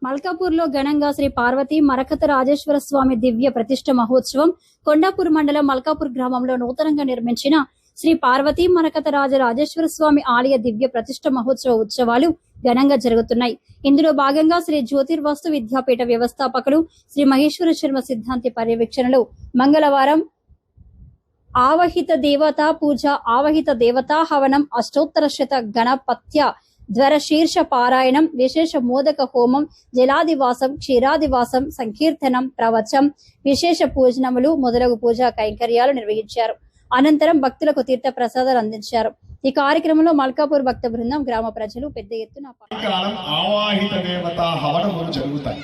మల్కాపూర్లో ఘనంగా శ్రీ పార్వతీ మరకత రాజేశ్వర స్వామి దివ్య ప్రతిష్ఠ మహోత్సవం కొండాపూర్ మండలం మల్కాపూర్ గ్రామంలో నూతనంగా నిర్మించిన శ్రీ పార్వతీ మరకత రాజేశ్వర స్వామి ఆలయ దివ్య ప్రతిష్ఠ మహోత్సవ ఉత్సవాలు ఘనంగా జరుగుతున్నాయి. ఇందులో భాగంగా శ్రీ జ్యోతిర్వాస్తు విద్యాపీఠ వ్యవస్థాపకులు శ్రీ మహేశ్వర శర్మ సిద్ధాంతి పర్యవేక్షణలో మంగళవారం ఆవహిత దేవతా పూజ, ఆవహిత దేవతా హవనం, అష్టోత్తర శత గణపత్య జ్వర శీర్ష పారాయణం, విశేష మోదక హోమం, జలాదివాసం, క్షీరాదివాసం, సంకీర్తనం, ప్రవచం, విశేష పూజనములు మొదలగు పూజా కైంకర్యాలు నిర్వహించారు. అనంతరం భక్తులకు తీర్థ ప్రసాదాలు అందించారు. ఈ కార్యక్రమంలో మల్కాపూర్ భక్త బృందం, గ్రామ ప్రజలు పెద్ద ఎత్తున ఆవాహిత దేవతా హవనములు జరుగుతాయి.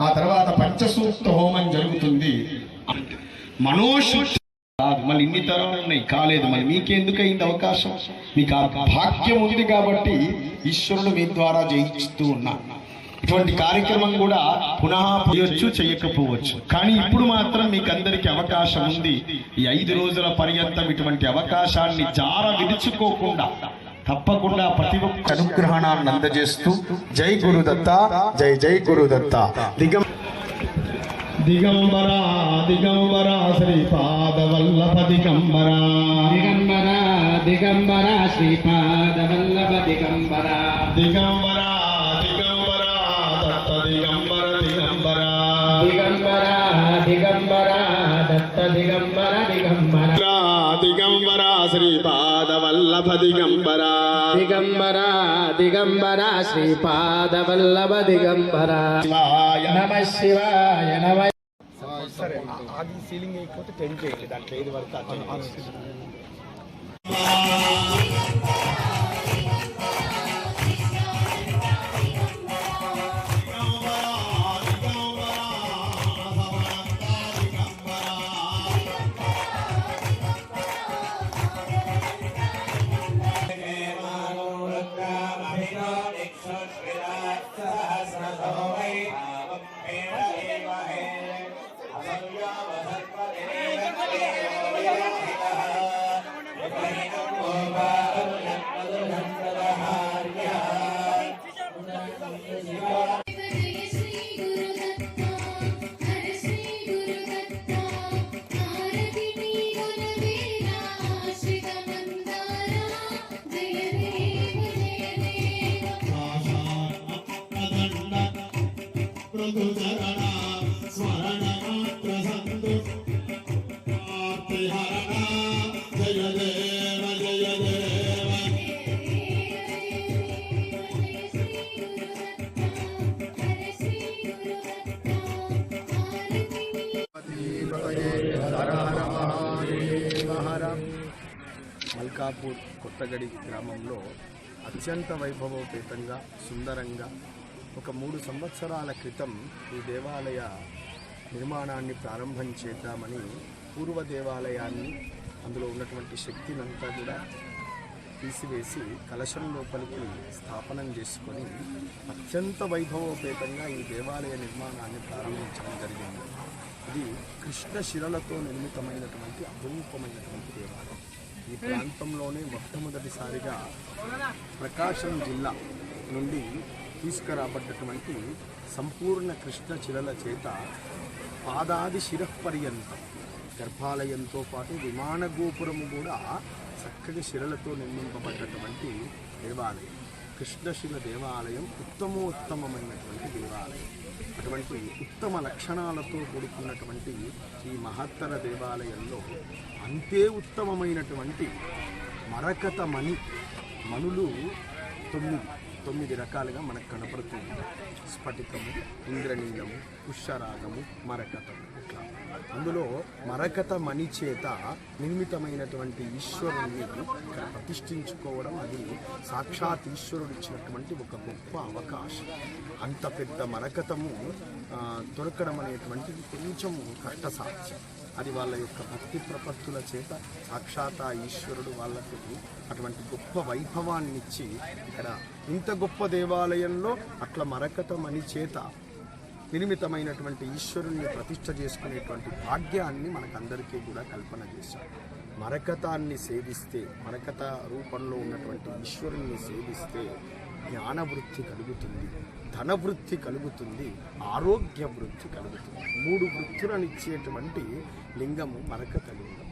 ఆ తర్వాత పంచసూక్త హోమం జరుగుతుంది. మనోశుద్ధి మళ్ళీ ఇన్ని తరాలు ఉన్నాయి, కాలేదు. మరి మీకెందుకైంది అవకాశం? మీకు ఆ భాగ్యం ఉంది కాబట్టి ఈశ్వరుడు మీ ద్వారా జయించుతూ ఉన్నాడు. ఇటువంటి కార్యక్రమం కూడా పునః చేయొచ్చు, చేయకపోవచ్చు. కానీ ఇప్పుడు మాత్రం మీకు అందరికి అవకాశం ఉంది. ఈ 5 రోజుల పర్యంతం ఇటువంటి అవకాశాన్ని జార విడుచుకోకుండా తప్పకుండా ప్రతి ఒక్క అనుగ్రహణాన్ని అందజేస్తూ జై గురుదత్త, జై జై గురుదత్త. దిగంబర దిగంబర శ్రీపాద వల్లభ దిగంబర, దిగంబర దిగంబర శ్రీపాద వల్లభ దిగంబర, దిగంబర దిగంబర దత్త దిగంబర దిగంబర, దిగంబర దిగంబర దత్త దిగంబర దిగంబర, దిగంబర శ్రీపాద వల్లభ దిగంబర, దిగంబర దిగంబర శ్రీపాద వల్లభ దిగంబర. నమ శివాయ నమ. సరే, అది సీలింగ్ అయిపోతే టెంట్ చేయాలి. దాంట్లో ఏది వరకు మల్కాపూర్ కొత్తగడి గ్రామంలో అత్యంత వైభవోపేతంగా సుందరంగా ఒక 3 సంవత్సరాల క్రితం ఈ దేవాలయ నిర్మాణాన్ని ప్రారంభం చేద్దామని పూర్వ దేవాలయాన్ని, అందులో ఉన్నటువంటి శక్తినంతా కూడా తీసివేసి కలశం లోపలికి స్థాపనం చేసుకొని అత్యంత వైభవోపేతంగా ఈ దేవాలయ నిర్మాణాన్ని ప్రారంభించడం జరిగింది. ఇది కృష్ణ శిలలతో నిర్మితమైనటువంటి అపురూపమైనటువంటి దేవాలయం. ఈ ప్రాంతంలోనే మొట్టమొదటిసారిగా ప్రకాశం జిల్లా నుండి తీసుకురాబడ్డటువంటి సంపూర్ణ కృష్ణ శిలల చేత పాదాది శిరఃపర్యంతం గర్భాలయంతో పాటు విమాన గోపురము కూడా చక్కటి శిలలతో నిర్మింపబడ్డటువంటి దేవాలయం. కృష్ణశిల దేవాలయం ఉత్తమోత్తమమైనటువంటి దేవాలయం. అటువంటి ఉత్తమ లక్షణాలతో కూడుకున్నటువంటి ఈ మహత్తర దేవాలయంలో అంతే ఉత్తమమైనటువంటి మరకత మణులు 9 రకాలుగా మనకు కనపడుతుంది. స్ఫటికము, ఇంద్రనీలము, పుష్యరాగము, మరకతము. ఇట్లా అందులో మరకత మణి చేత నిర్మితమైనటువంటి ఈశ్వరుణ్ణి ఇక్కడ ప్రతిష్ఠించుకోవడం, అది సాక్షాత్ ఈశ్వరుడు ఇచ్చినటువంటి ఒక గొప్ప అవకాశం. అంత పెద్ద మరకతము దొరకడం అనేటువంటిది కొంచెం కష్టసాధ్యం. అది వాళ్ళ యొక్క భక్తి ప్రపత్తుల చేత సాక్షాత్ ఈశ్వరుడు వాళ్లకు అటువంటి గొప్ప వైభవాన్ని ఇచ్చి ఇక్కడ ఇంత గొప్ప దేవాలయంలో అట్లా మరకత మణి చేత నిర్మితమైనటువంటి ఈశ్వరుణ్ణి ప్రతిష్ఠ చేసుకునేటువంటి భాగ్యాన్ని మనకందరికీ కూడా కల్పన చేశారు. మరకతాన్ని సేవిస్తే, మరకత రూపంలో ఉన్నటువంటి ఈశ్వరుణ్ణి సేవిస్తే జ్ఞానవృద్ధి కలుగుతుంది, ధనవృద్ధి కలుగుతుంది, ఆరోగ్య వృద్ధి కలుగుతుంది. 3 వృద్ధులనిచ్చేటువంటి లింగము మరకత లింగం.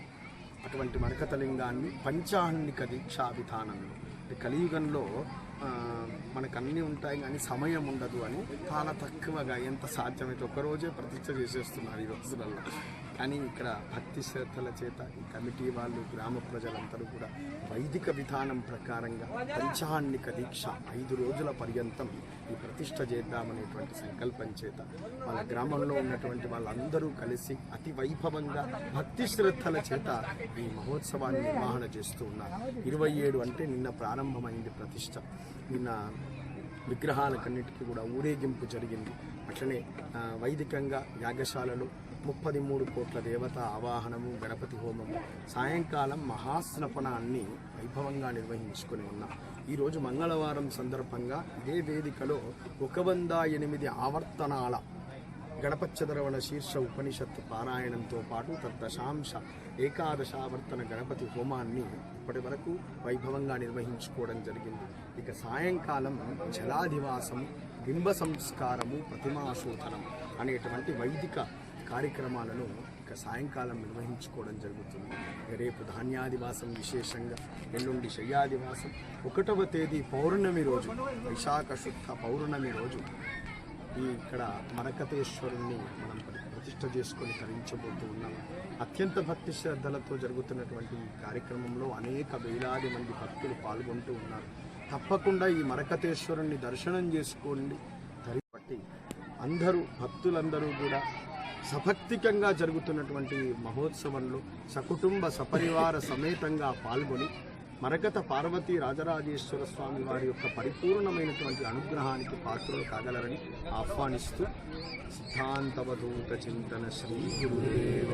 అటువంటి మరకత లింగాన్ని పంచాహ్నిక దీక్షా విధానంలో కలియుగంలో మనకు అన్నీ ఉంటాయి కానీ సమయం ఉండదు అని చాలా తక్కువగా ఎంత సాధ్యమైతే ఒక్కరోజే ప్రతిష్ఠ చేసేస్తున్నారు ఈ రోజులలో. కానీ ఇక్కడ భక్తి శ్రద్ధల చేత ఈ కమిటీ వాళ్ళు, గ్రామ ప్రజలందరూ కూడా వైదిక విధానం ప్రకారంగా పంచాహ్నిక దీక్ష 5 రోజుల పర్యంతం ఈ ప్రతిష్ఠ చేద్దామనేటువంటి సంకల్పం చేత వాళ్ళ గ్రామంలో ఉన్నటువంటి వాళ్ళందరూ కలిసి అతి వైభవంగా భక్తి శ్రద్ధల చేత ఈ మహోత్సవాన్ని నిర్వహణ చేస్తూ ఉన్నారు. 27 అంటే నిన్న ప్రారంభమైంది ప్రతిష్ఠ. నిన్న విగ్రహాలకన్నిటికీ కూడా ఊరేగింపు జరిగింది. అట్లనే వైదికంగా యాగశాలలో 33 కోట్ల దేవత ఆవాహనము, గణపతి హోమము, సాయంకాలం మహాస్నపనాన్ని వైభవంగా నిర్వహించుకొని ఉన్నాం. ఈరోజు మంగళవారం సందర్భంగా ఇదే వేదికలో 108 ఆవర్తనాల గణపచ్చదరవణ శీర్ష ఉపనిషత్తు పారాయణంతో పాటు తద్దశాంశ ఏకాదశావర్తన గణపతి హోమాన్ని ఇప్పటి వరకు వైభవంగా నిర్వహించుకోవడం జరిగింది. ఇక సాయంకాలం జలాధివాసము, బింబ సంస్కారము, ప్రతిమాశోధనం అనేటువంటి వైదిక కార్యక్రమాలను ఇక సాయంకాలం నిర్వహించుకోవడం జరుగుతుంది. రేపు ధాన్యాదివాసం విశేషంగా, ఎల్లుండి శయ్యాదివాసం, 1వ తేదీ పౌర్ణమి రోజు, విశాఖ శుద్ధ పౌర్ణమి రోజు ఇక్కడ మరకతేశ్వరుణ్ణి మనం ప్రతిష్ఠ చేసుకొని తరించబోతూ ఉన్నాము. అత్యంత భక్తి శ్రద్ధలతో జరుగుతున్నటువంటి ఈ కార్యక్రమంలో అనేక వేలాది మంది భక్తులు పాల్గొంటూ ఉన్నారు. తప్పకుండా ఈ మరకతేశ్వరుణ్ణి దర్శనం చేసుకోండి. బట్టి అందరూ భక్తులందరూ కూడా సభక్తికంగా జరుగుతున్నటువంటి మహోత్సవంలో సకుటుంబ సపరివార సమేతంగా పాల్గొని మరకత పార్వతీ రాజరాజేశ్వర స్వామి వారి యొక్క పరిపూర్ణమైనటువంటి అనుగ్రహానికి పాత్రలు కాగలరని ఆహ్వానిస్తూ సిద్ధాంతవధూత చింతన శ్రీ గురుదేవ